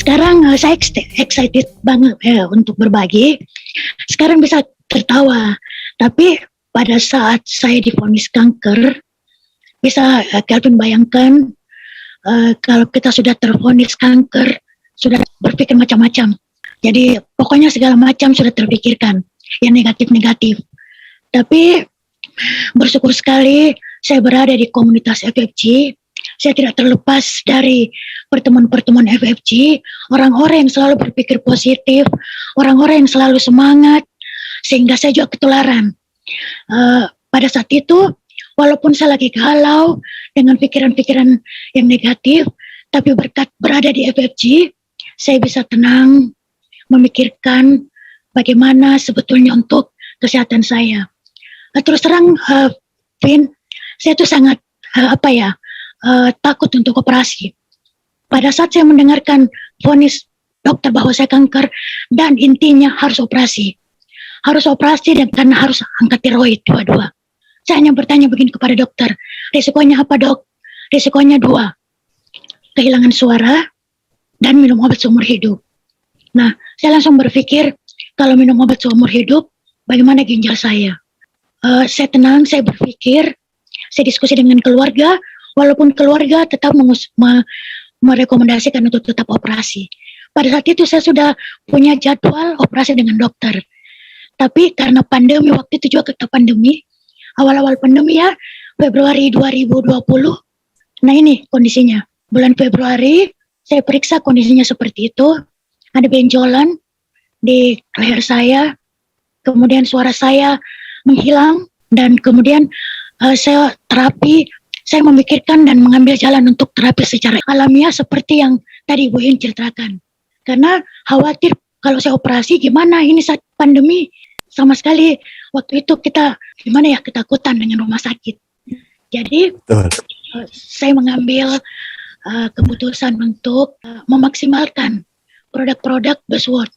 Sekarang saya excited banget untuk berbagi. Sekarang bisa tertawa, tapi pada saat saya divonis kanker, bisa Kelvin bayangkan kalau kita sudah tervonis kanker, sudah berpikir macam-macam. Jadi pokoknya segala macam sudah terpikirkan, yang negatif-negatif. Tapi bersyukur sekali saya berada di komunitas FFG. Saya tidak terlepas dari pertemuan-pertemuan FFG, orang-orang yang selalu berpikir positif, orang-orang yang selalu semangat, sehingga saya juga ketularan. Pada saat itu, walaupun saya lagi galau dengan pikiran-pikiran yang negatif, tapi berkat berada di FFG, saya bisa tenang, memikirkan bagaimana sebetulnya untuk kesehatan saya. Terus terang, Vin, saya itu sangat takut untuk operasi. Pada saat saya mendengarkan vonis dokter bahwa saya kanker dan intinya harus operasi dan karena harus angkat tiroid dua-dua. Saya hanya bertanya begini kepada dokter, risikonya apa dok? Risikonya 2, kehilangan suara dan minum obat seumur hidup. Nah, saya langsung berpikir kalau minum obat seumur hidup, bagaimana ginjal saya? Saya tenang, saya berpikir, saya diskusi dengan keluarga, walaupun keluarga tetap merekomendasikan untuk tetap operasi. Pada saat itu saya sudah punya jadwal operasi dengan dokter. Tapi karena pandemi, waktu itu juga kita pandemi, awal-awal pandemi ya, Februari 2020. Nah ini kondisinya. Bulan Februari, saya periksa kondisinya seperti itu. Ada benjolan di leher saya, kemudian suara saya menghilang, dan kemudian saya terapi. Saya memikirkan dan mengambil jalan untuk terapi secara alamiah seperti yang tadi Bu In ceritakan. Karena khawatir kalau saya operasi gimana, ini saat pandemi sama sekali waktu itu kita gimana ya, ketakutan dengan rumah sakit. Jadi saya mengambil keputusan untuk memaksimalkan produk-produk Bestword.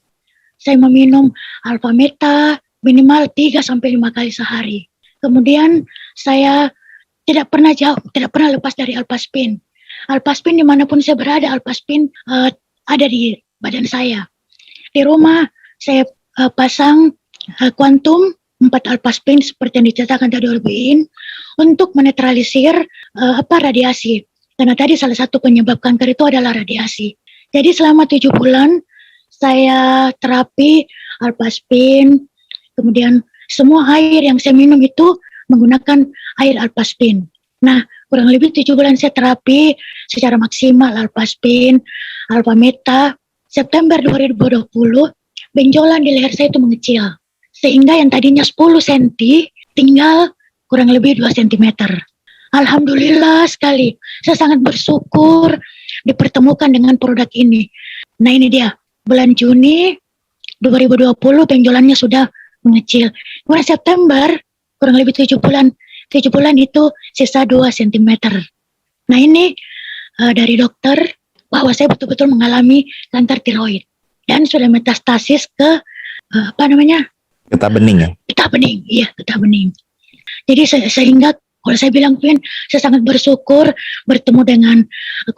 Saya meminum Alpha Meta minimal 3-5 kali sehari. Kemudian saya tidak pernah lepas dari Alpaspin. Alpaspin dimanapun saya berada, Alpaspin ada di badan saya. Di rumah saya pasang Quantum 4 Alpaspin seperti yang diceritakan tadi oleh Bu In untuk menetralisir radiasi. Karena tadi salah satu penyebab kanker itu adalah radiasi. Jadi selama 7 bulan saya terapi Alpaspin, kemudian semua air yang saya minum itu menggunakan air Alpaspin. Nah, kurang lebih 7 bulan saya terapi secara maksimal Alpaspin, Alpha Meta. September 2020, benjolan di leher saya itu mengecil. Sehingga yang tadinya 10 cm, tinggal kurang lebih 2 cm. Alhamdulillah sekali, saya sangat bersyukur dipertemukan dengan produk ini. Nah ini dia, bulan Juni 2020 benjolannya sudah mengecil. Kemudian September, kurang lebih 7 bulan itu sisa 2 cm. Nah ini dari dokter bahwa saya betul-betul mengalami kanker tiroid dan sudah metastasis ke getah bening ya? Getah bening, iya getah bening. Jadi sehingga kalau saya bilang Vin, saya sangat bersyukur bertemu dengan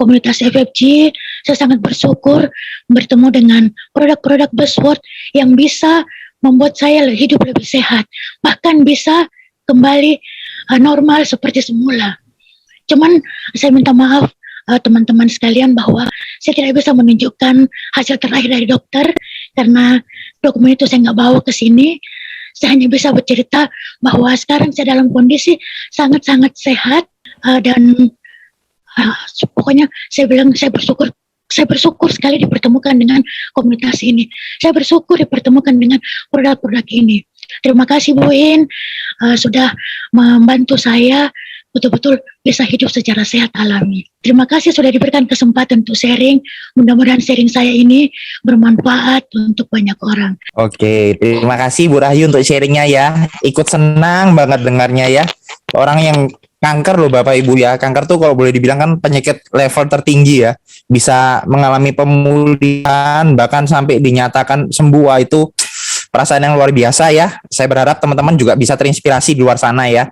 komunitas FFG, saya sangat bersyukur bertemu dengan produk-produk Bestword yang bisa membuat saya hidup lebih sehat, bahkan bisa kembali normal seperti semula. Cuman saya minta maaf teman-teman sekalian bahwa saya tidak bisa menunjukkan hasil terakhir dari dokter karena dokumen itu saya nggak bawa ke sini. Saya hanya bisa bercerita bahwa sekarang saya dalam kondisi sangat-sangat sehat dan pokoknya saya bilang saya bersyukur sekali dipertemukan dengan komunitas ini. Saya bersyukur dipertemukan dengan produk-produk ini. Terima kasih Bu In sudah membantu saya betul-betul bisa hidup secara sehat alami. Terima kasih sudah diberikan kesempatan untuk sharing. Mudah-mudahan sharing saya ini bermanfaat untuk banyak orang. Oke, terima kasih Bu Rahyu untuk sharingnya ya. Ikut senang banget dengarnya ya. Orang yang kanker loh Bapak Ibu ya. Kanker tuh kalau boleh dibilang kan penyakit level tertinggi ya. Bisa mengalami pemulihan bahkan sampai dinyatakan sembuh. Itu perasaan yang luar biasa ya. Saya berharap teman-teman juga bisa terinspirasi di luar sana ya.